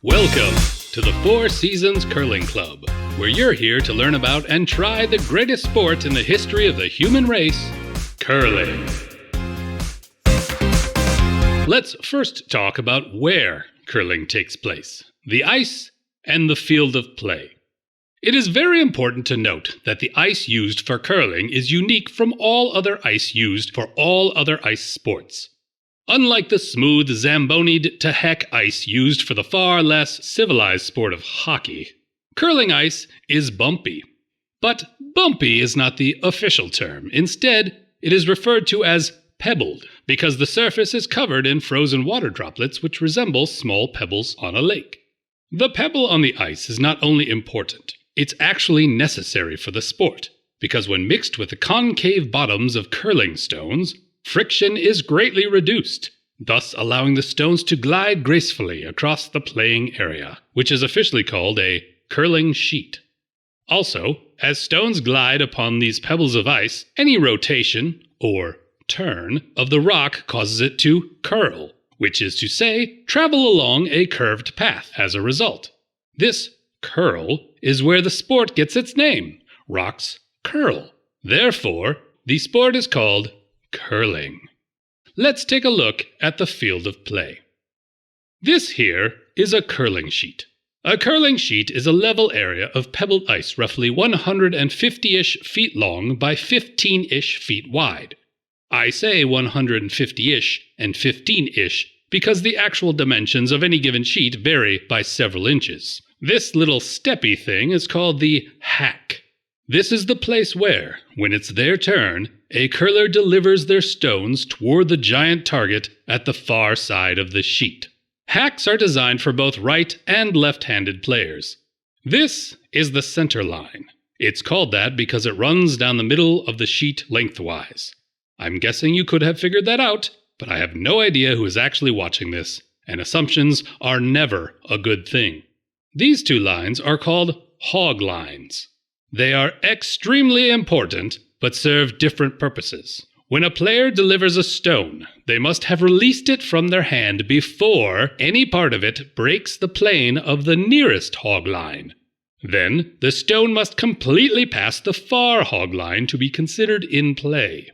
Welcome to the Four Seasons Curling Club, where you're here to learn about and try the greatest sport in the history of the human race, curling. Let's first talk about where curling takes place, the ice and the field of play. It is very important to note that the ice used for curling is unique from all other ice used for all other ice sports. Unlike the smooth, zambonied-to-heck ice used for the far less civilized sport of hockey, curling ice is bumpy. But bumpy is not the official term. Instead, it is referred to as pebbled because the surface is covered in frozen water droplets which resemble small pebbles on a lake. The pebble on the ice is not only important, it's actually necessary for the sport, because when mixed with the concave bottoms of curling stones, friction is greatly reduced, thus allowing the stones to glide gracefully across the playing area, which is officially called a curling sheet. Also, as stones glide upon these pebbles of ice, any rotation, or turn, of the rock causes it to curl, which is to say, travel along a curved path as a result. This curl is where the sport gets its name. Rocks curl. Therefore, the sport is called curling. Let's take a look at the field of play. This here is a curling sheet. A curling sheet is a level area of pebbled ice roughly 150-ish feet long by 15-ish feet wide. I say 150-ish and 15-ish because the actual dimensions of any given sheet vary by several inches. This little steppy thing is called the hack. This is the place where, when it's their turn, a curler delivers their stones toward the giant target at the far side of the sheet. Hacks are designed for both right and left-handed players. This is the center line. It's called that because it runs down the middle of the sheet lengthwise. I'm guessing you could have figured that out, but I have no idea who is actually watching this, and assumptions are never a good thing. These two lines are called hog lines. They are extremely important, but serve different purposes. When a player delivers a stone, they must have released it from their hand before any part of it breaks the plane of the nearest hog line. Then, the stone must completely pass the far hog line to be considered in play.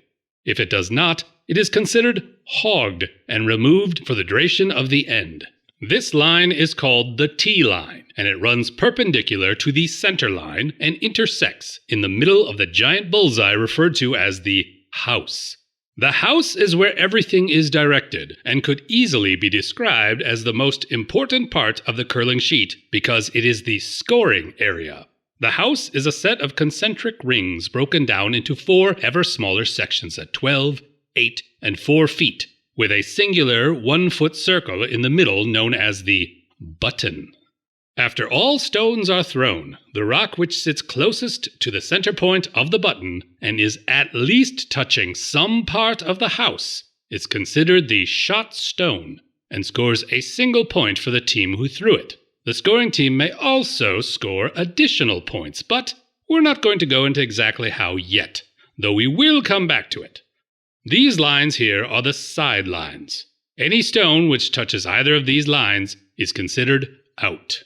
If it does not, it is considered hogged and removed for the duration of the end. This line is called the T-line, and it runs perpendicular to the center line and intersects in the middle of the giant bullseye referred to as the house. The house is where everything is directed and could easily be described as the most important part of the curling sheet because it is the scoring area. The house is a set of concentric rings broken down into 4 ever smaller sections at 12, 8, and 4 feet, with a singular 1-foot circle in the middle known as the button. After all stones are thrown, the rock which sits closest to the center point of the button and is at least touching some part of the house is considered the shot stone and scores a single point for the team who threw it. The scoring team may also score additional points, but we're not going to go into exactly how yet, though we will come back to it. These lines here are the side lines. Any stone which touches either of these lines is considered out.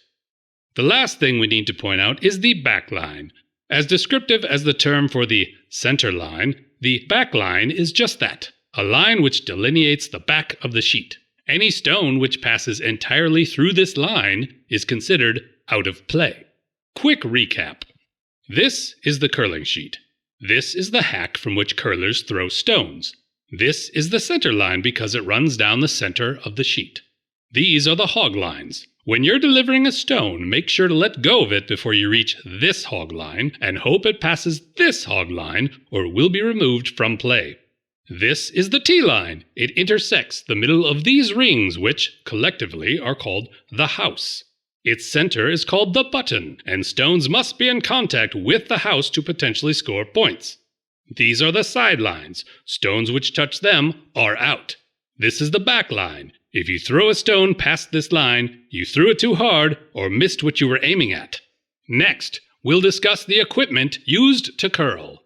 The last thing we need to point out is the back line. As descriptive as the term for the center line, the back line is just that, a line which delineates the back of the sheet. Any stone which passes entirely through this line is considered out of play. Quick recap. This is the curling sheet. This is the hack from which curlers throw stones. This is the center line because it runs down the center of the sheet. These are the hog lines. When you're delivering a stone, make sure to let go of it before you reach this hog line and hope it passes this hog line or it will be removed from play. This is the T-line. It intersects the middle of these rings which, collectively, are called the house. Its center is called the button, and stones must be in contact with the house to potentially score points. These are the sidelines. Stones which touch them are out. This is the back line. If you throw a stone past this line, you threw it too hard or missed what you were aiming at. Next, we'll discuss the equipment used to curl.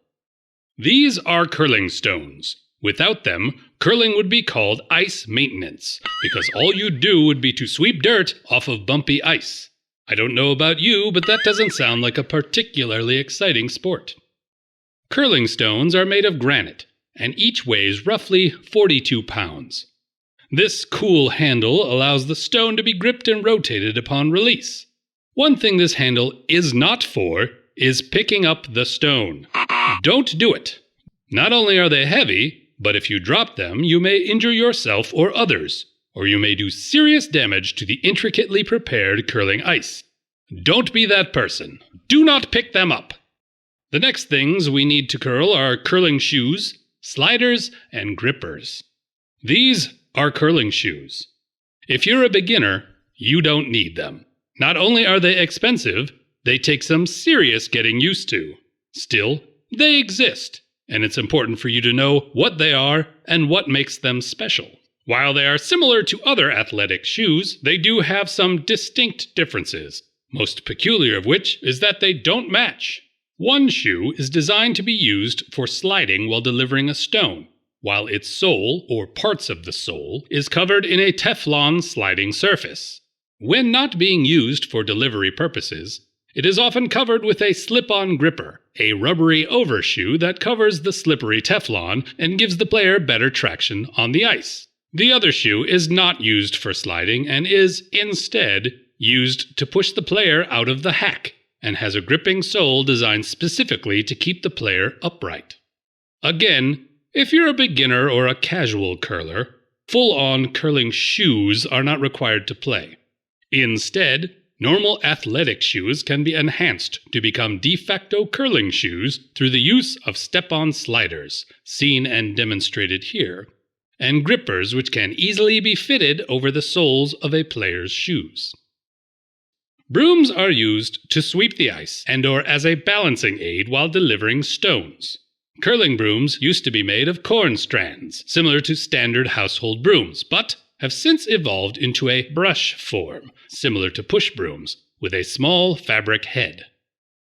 These are curling stones. Without them, curling would be called ice maintenance, because all you'd do would be to sweep dirt off of bumpy ice. I don't know about you, but that doesn't sound like a particularly exciting sport. Curling stones are made of granite, and each weighs roughly 42 pounds. This cool handle allows the stone to be gripped and rotated upon release. One thing this handle is not for is picking up the stone. Don't do it. Not only are they heavy, but if you drop them, you may injure yourself or others, or you may do serious damage to the intricately prepared curling ice. Don't be that person. Do not pick them up. The next things we need to curl are curling shoes, sliders, and grippers. These are curling shoes. If you're a beginner, you don't need them. Not only are they expensive, they take some serious getting used to. Still, they exist, and it's important for you to know what they are and what makes them special. While they are similar to other athletic shoes, they do have some distinct differences, most peculiar of which is that they don't match. One shoe is designed to be used for sliding while delivering a stone, while its sole, or parts of the sole, is covered in a Teflon sliding surface. When not being used for delivery purposes, it is often covered with a slip-on gripper, a rubbery overshoe that covers the slippery Teflon and gives the player better traction on the ice. The other shoe is not used for sliding and is, instead, used to push the player out of the hack, and has a gripping sole designed specifically to keep the player upright. Again, if you're a beginner or a casual curler, full-on curling shoes are not required to play. Instead, normal athletic shoes can be enhanced to become de facto curling shoes through the use of step-on sliders, seen and demonstrated here, and grippers which can easily be fitted over the soles of a player's shoes. Brooms are used to sweep the ice and/or as a balancing aid while delivering stones. Curling brooms used to be made of corn strands, similar to standard household brooms, but have since evolved into a brush form, similar to push brooms, with a small fabric head.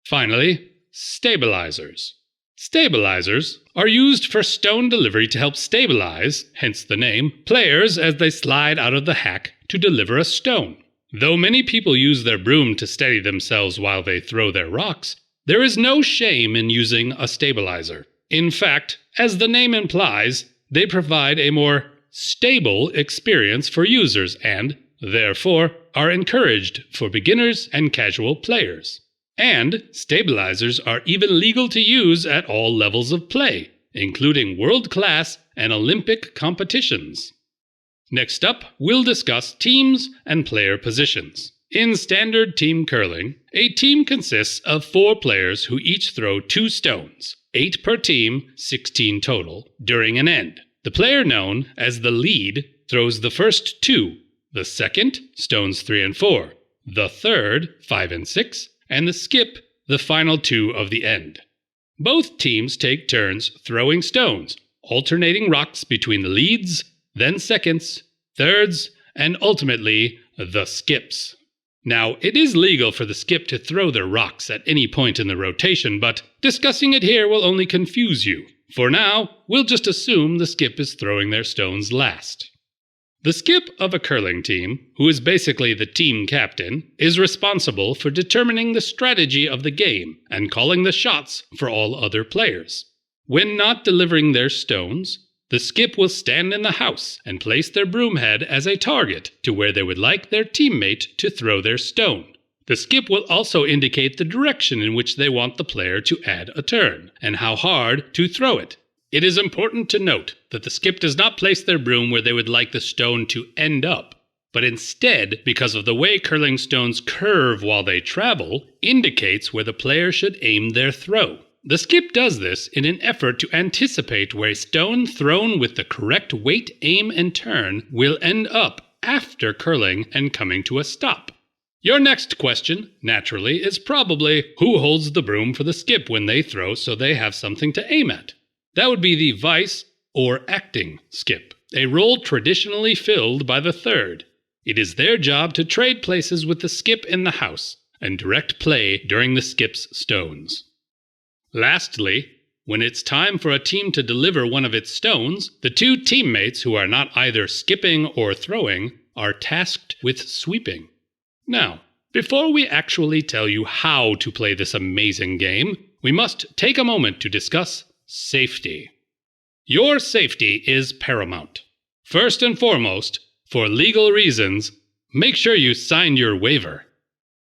Finally, stabilizers. Stabilizers are used for stone delivery to help stabilize, hence the name, players as they slide out of the hack to deliver a stone. Though many people use their broom to steady themselves while they throw their rocks, there is no shame in using a stabilizer. In fact, as the name implies, they provide a more stable experience for users and, therefore, are encouraged for beginners and casual players. And stabilizers are even legal to use at all levels of play, including world-class and Olympic competitions. Next up, we'll discuss teams and player positions. In standard team curling, a team consists of 4 players who each throw 2 stones, 8 per team, 16 total, during an end. The player known as the lead throws the first 2, the second, stones 3 and 4, the third, 5 and 6, and the skip, the final 2 of the end. Both teams take turns throwing stones, alternating rocks between the leads, then seconds, thirds, and ultimately the skips. Now, it is legal for the skip to throw their rocks at any point in the rotation, but discussing it here will only confuse you. For now, we'll just assume the skip is throwing their stones last. The skip of a curling team, who is basically the team captain, is responsible for determining the strategy of the game and calling the shots for all other players. When not delivering their stones, the skip will stand in the house and place their broom head as a target to where they would like their teammate to throw their stone. The skip will also indicate the direction in which they want the player to add a turn, and how hard to throw it. It is important to note that the skip does not place their broom where they would like the stone to end up, but instead, because of the way curling stones curve while they travel, indicates where the player should aim their throw. The skip does this in an effort to anticipate where a stone thrown with the correct weight, aim, and turn will end up after curling and coming to a stop. Your next question, naturally, is probably who holds the broom for the skip when they throw so they have something to aim at. That would be the vice or acting skip, a role traditionally filled by the third. It is their job to trade places with the skip in the house and direct play during the skip's stones. Lastly, When it's time for a team to deliver one of its stones, the two teammates who are not either skipping or throwing are tasked with sweeping. Now, before we actually tell you how to play this amazing game, we must take a moment to discuss safety. Your safety is paramount. First and foremost, for legal reasons, make sure you sign your waiver.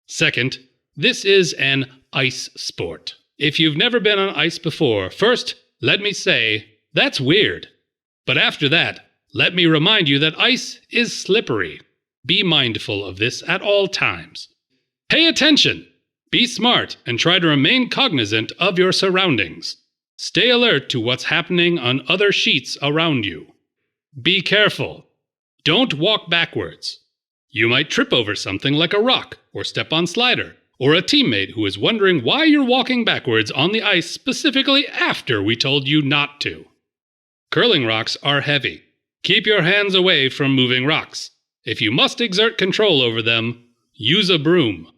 Second, this is an ice sport. If you've never been on ice before, first, let me say, that's weird. But after that, let me remind you that ice is slippery. Be mindful of this at all times. Pay attention, be smart, and try to remain cognizant of your surroundings. Stay alert to what's happening on other sheets around you. Be careful. Don't walk backwards. You might trip over something like a rock or step on slider, or a teammate who is wondering why you're walking backwards on the ice specifically after we told you not to. Curling rocks are heavy. Keep your hands away from moving rocks. If you must exert control over them, use a broom.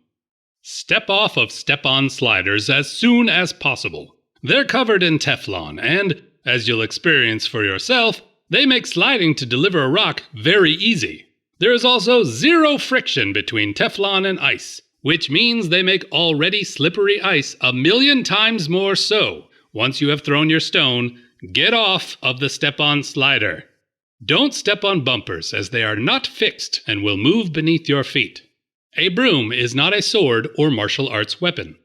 Step off of step-on sliders as soon as possible. They're covered in Teflon, and, as you'll experience for yourself, they make sliding to deliver a rock very easy. There is also zero friction between Teflon and ice, which means they make already slippery ice 1,000,000 times more so. Once you have thrown your stone, get off of the step-on slider. Don't step on bumpers, as they are not fixed and will move beneath your feet. A broom is not a sword or martial arts weapon.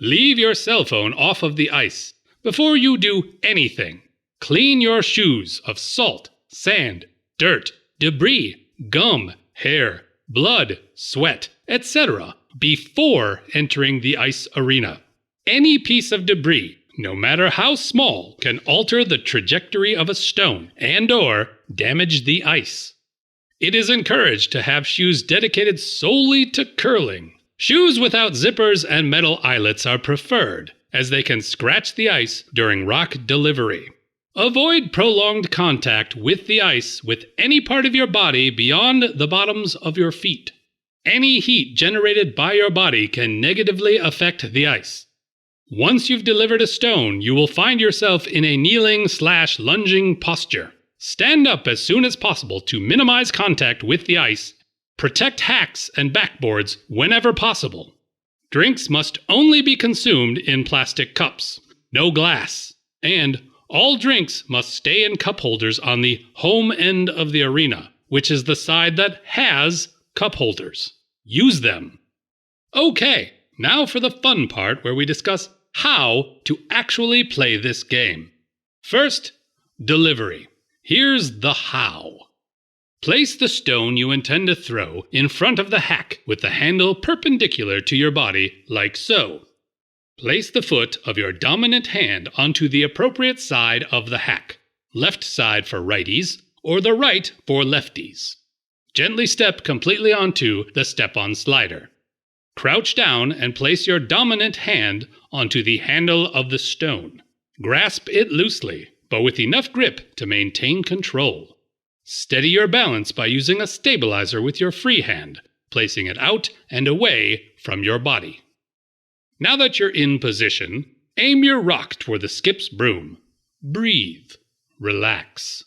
Leave your cell phone off of the ice. Before you do anything, clean your shoes of salt, sand, dirt, debris, gum, hair, blood, sweat, etc. before entering the ice arena. Any piece of debris, no matter how small, can alter the trajectory of a stone and/or damage the ice. It is encouraged to have shoes dedicated solely to curling. Shoes without zippers and metal eyelets are preferred, as they can scratch the ice during rock delivery. Avoid prolonged contact with the ice with any part of your body beyond the bottoms of your feet. Any heat generated by your body can negatively affect the ice. Once you've delivered a stone, you will find yourself in a kneeling/lunging posture. Stand up as soon as possible to minimize contact with the ice. Protect hacks and backboards whenever possible. Drinks must only be consumed in plastic cups, no glass, and all drinks must stay in cup holders on the home end of the arena, which is the side that has cup holders. Use them. Okay, now for the fun part where we discuss how to actually play this game. First, delivery. Here's the how. Place the stone you intend to throw in front of the hack with the handle perpendicular to your body, like so. Place the foot of your dominant hand onto the appropriate side of the hack, left side for righties, or the right for lefties. Gently step completely onto the step-on slider. Crouch down and place your dominant hand onto the handle of the stone. Grasp it loosely, but with enough grip to maintain control. Steady your balance by using a stabilizer with your free hand, placing it out and away from your body. Now that you're in position, aim your rock toward the skip's broom. Breathe. Relax.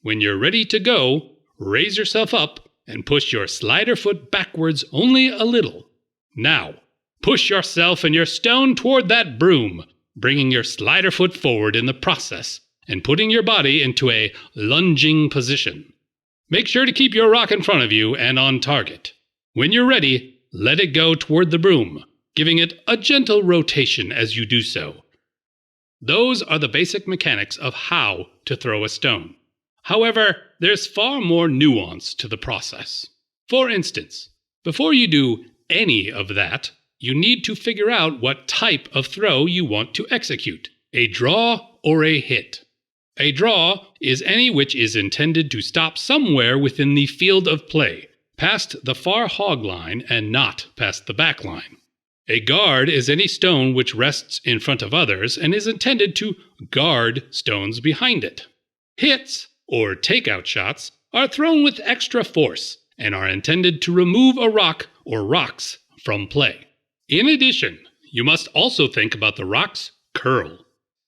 When you're ready to go, raise yourself up and push your slider foot backwards only a little. Now, push yourself and your stone toward that broom, bringing your slider foot forward in the process and putting your body into a lunging position. Make sure to keep your rock in front of you and on target. When you're ready, let it go toward the broom, giving it a gentle rotation as you do so. Those are the basic mechanics of how to throw a stone. However, there's far more nuance to the process. For instance, before you do any of that, you need to figure out what type of throw you want to execute, a draw or a hit. A draw is any which is intended to stop somewhere within the field of play, past the far hog line and not past the back line. A guard is any stone which rests in front of others and is intended to guard stones behind it. Hits, or takeout shots, are thrown with extra force and are intended to remove a rock or rocks from play. In addition, you must also think about the rocks curl.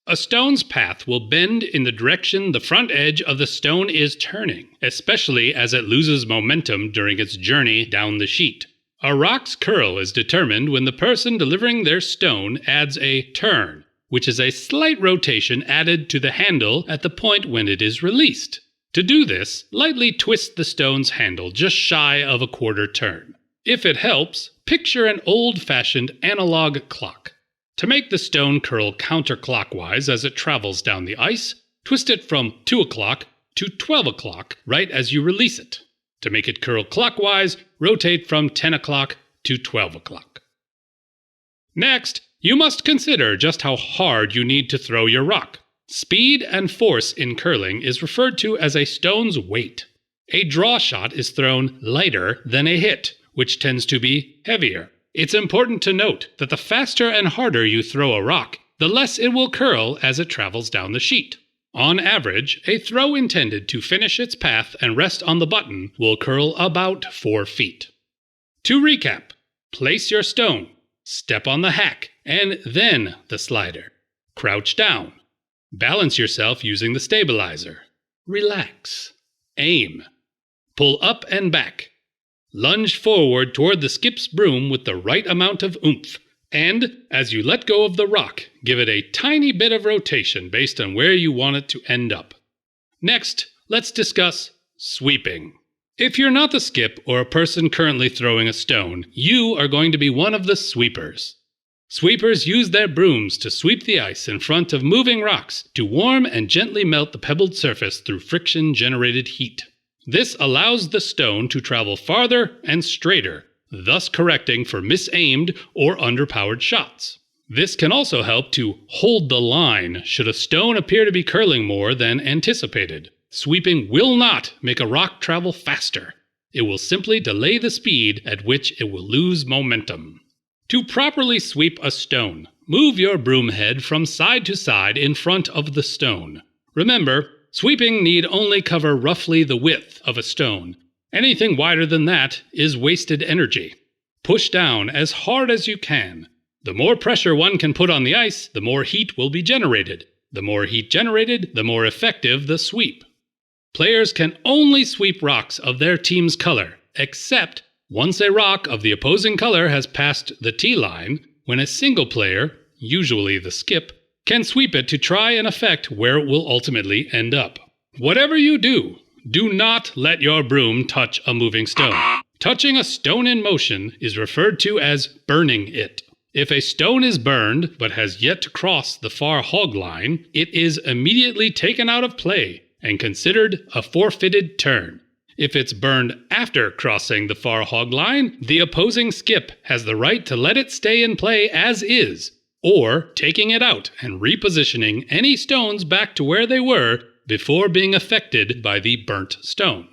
A stone's path will bend in the direction the front edge of the stone is turning, especially as it loses momentum during its journey down the sheet. A rock's curl is determined when the person delivering their stone adds a turn, which is a slight rotation added to the handle at the point when it is released. To do this, lightly twist the stone's handle just shy of a quarter turn. If it helps, picture an old-fashioned analog clock. To make the stone curl counterclockwise as it travels down the ice, twist it from 2 o'clock to 12 o'clock right as you release it. To make it curl clockwise, rotate from 10 o'clock to 12 o'clock. Next, you must consider just how hard you need to throw your rock. Speed and force in curling is referred to as a stone's weight. A draw shot is thrown lighter than a hit, which tends to be heavier. It's important to note that the faster and harder you throw a rock, the less it will curl as it travels down the sheet. On average, a throw intended to finish its path and rest on the button will curl about 4 feet. To recap, place your stone, step on the hack, and then the slider. Crouch down. Balance yourself using the stabilizer. Relax. Aim. Pull up and back. Lunge forward toward the skip's broom with the right amount of oomph, and as you let go of the rock, give it a tiny bit of rotation based on where you want it to end up. Next, let's discuss sweeping. If you're not the skip or a person currently throwing a stone, you are going to be one of the sweepers. Sweepers use their brooms to sweep the ice in front of moving rocks to warm and gently melt the pebbled surface through friction-generated heat. This allows the stone to travel farther and straighter, thus correcting for misaimed or underpowered shots. This can also help to hold the line should a stone appear to be curling more than anticipated. Sweeping will not make a rock travel faster. It will simply delay the speed at which it will lose momentum. To properly sweep a stone, move your broom head from side to side in front of the stone. Remember, sweeping need only cover roughly the width of a stone. Anything wider than that is wasted energy. Push down as hard as you can. The more pressure one can put on the ice, the more heat will be generated. The more heat generated, the more effective the sweep. Players can only sweep rocks of their team's color, except once a rock of the opposing color has passed the tee line, when a single player, usually the skip, can sweep it to try and affect where it will ultimately end up. Whatever you do, do not let your broom touch a moving stone. Touching a stone in motion is referred to as burning it. If a stone is burned but has yet to cross the far hog line, it is immediately taken out of play and considered a forfeited turn. If it's burned after crossing the far hog line, the opposing skip has the right to let it stay in play as is, or taking it out and repositioning any stones back to where they were before being affected by the burnt stone.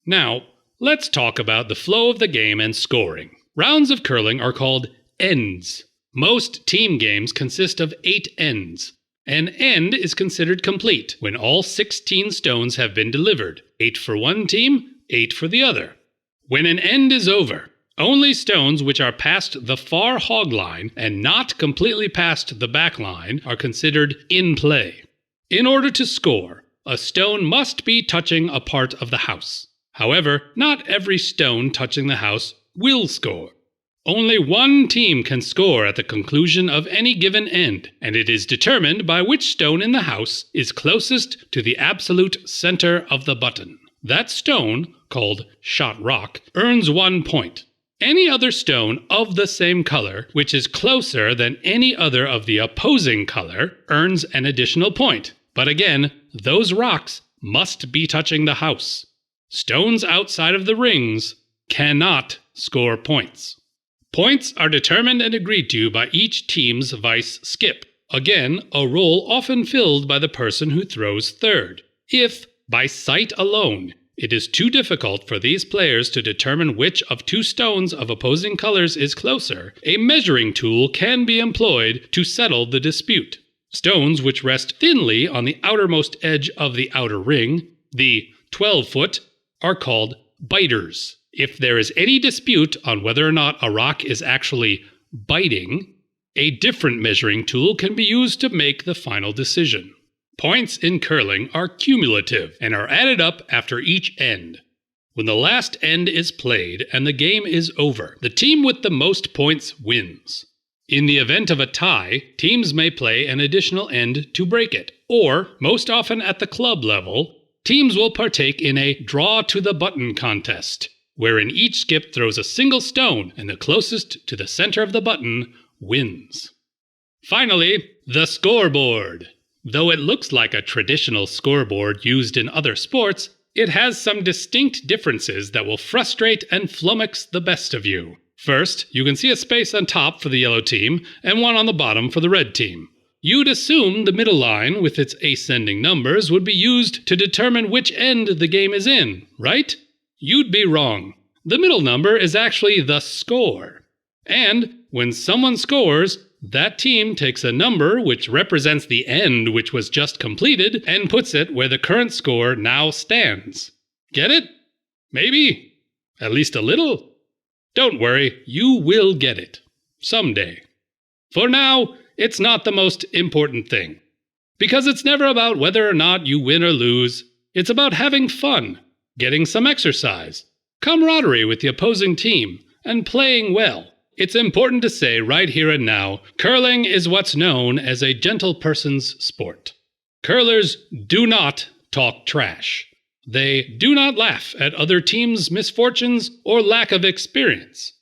Now, let's talk about the flow of the game and scoring. Rounds of curling are called ends. Most team games consist of 8 ends. An end is considered complete when all 16 stones have been delivered, 8 for one team, 8 for the other. When an end is over, only stones which are past the far hog line and not completely past the back line are considered in play. In order to score, a stone must be touching a part of the house. However, not every stone touching the house will score. Only one team can score at the conclusion of any given end, and it is determined by which stone in the house is closest to the absolute center of the button. That stone, called shot rock, earns 1 point. Any other stone of the same color, which is closer than any other of the opposing color, earns an additional point. But again, those rocks must be touching the house. Stones outside of the rings cannot score points. Points are determined and agreed to by each team's vice skip. Again, a role often filled by the person who throws third. If, by sight alone, it is too difficult for these players to determine which of 2 stones of opposing colors is closer, a measuring tool can be employed to settle the dispute. Stones which rest thinly on the outermost edge of the outer ring, the 12-foot, are called biters. If there is any dispute on whether or not a rock is actually biting, A different measuring tool can be used to make the final decision. Points in curling are cumulative and are added up after each end. When the last end is played and the game is over, the team with the most points wins. In the event of a tie, teams may play an additional end to break it, or, most often at the club level, teams will partake in a draw-to-the-button contest, wherein each skip throws a single stone and the closest to the center of the button wins. Finally, the scoreboard. Though it looks like a traditional scoreboard used in other sports, it has some distinct differences that will frustrate and flummox the best of you. First, you can see a space on top for the yellow team and one on the bottom for the red team. You'd assume the middle line with its ascending numbers would be used to determine which end the game is in, right? You'd be wrong. The middle number is actually the score. And when someone scores, that team takes a number which represents the end which was just completed and puts it where the current score now stands. Get it? Maybe? At least a little? Don't worry, you will get it. Someday. For now, it's not the most important thing. Because it's never about whether or not you win or lose. It's about having fun, getting some exercise, camaraderie with the opposing team, and playing well. It's important to say right here and now, curling is what's known as a gentle person's sport. Curlers do not talk trash. They do not laugh at other teams' misfortunes or lack of experience.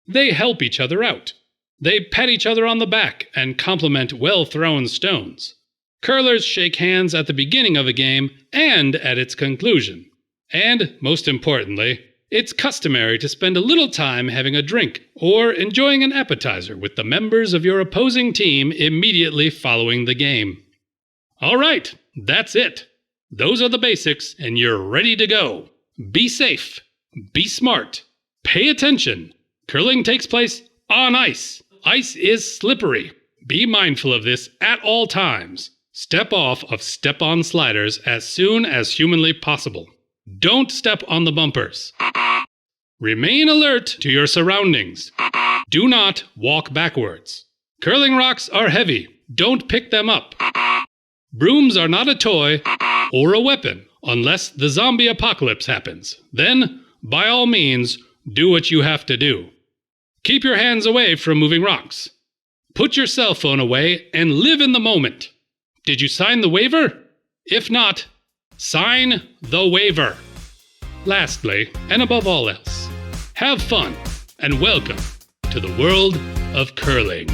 They help each other out. They pat each other on the back and compliment well-thrown stones. Curlers shake hands at the beginning of a game and at its conclusion. And, most importantly, it's customary to spend a little time having a drink or enjoying an appetizer with the members of your opposing team immediately following the game. All right, that's it. Those are the basics, and you're ready to go. Be safe. Be smart. Pay attention. Curling takes place on ice. Ice is slippery. Be mindful of this at all times. Step off of step-on sliders as soon as humanly possible. Don't step on the bumpers. Remain alert to your surroundings. Do not walk backwards. Curling rocks are heavy. Don't pick them up. Brooms are not a toy or a weapon unless the zombie apocalypse happens. Then, by all means, do what you have to do. Keep your hands away from moving rocks. Put your cell phone away and live in the moment. Did you sign the waiver? If not, sign the waiver. Lastly, and above all else, have fun and welcome to the world of curling.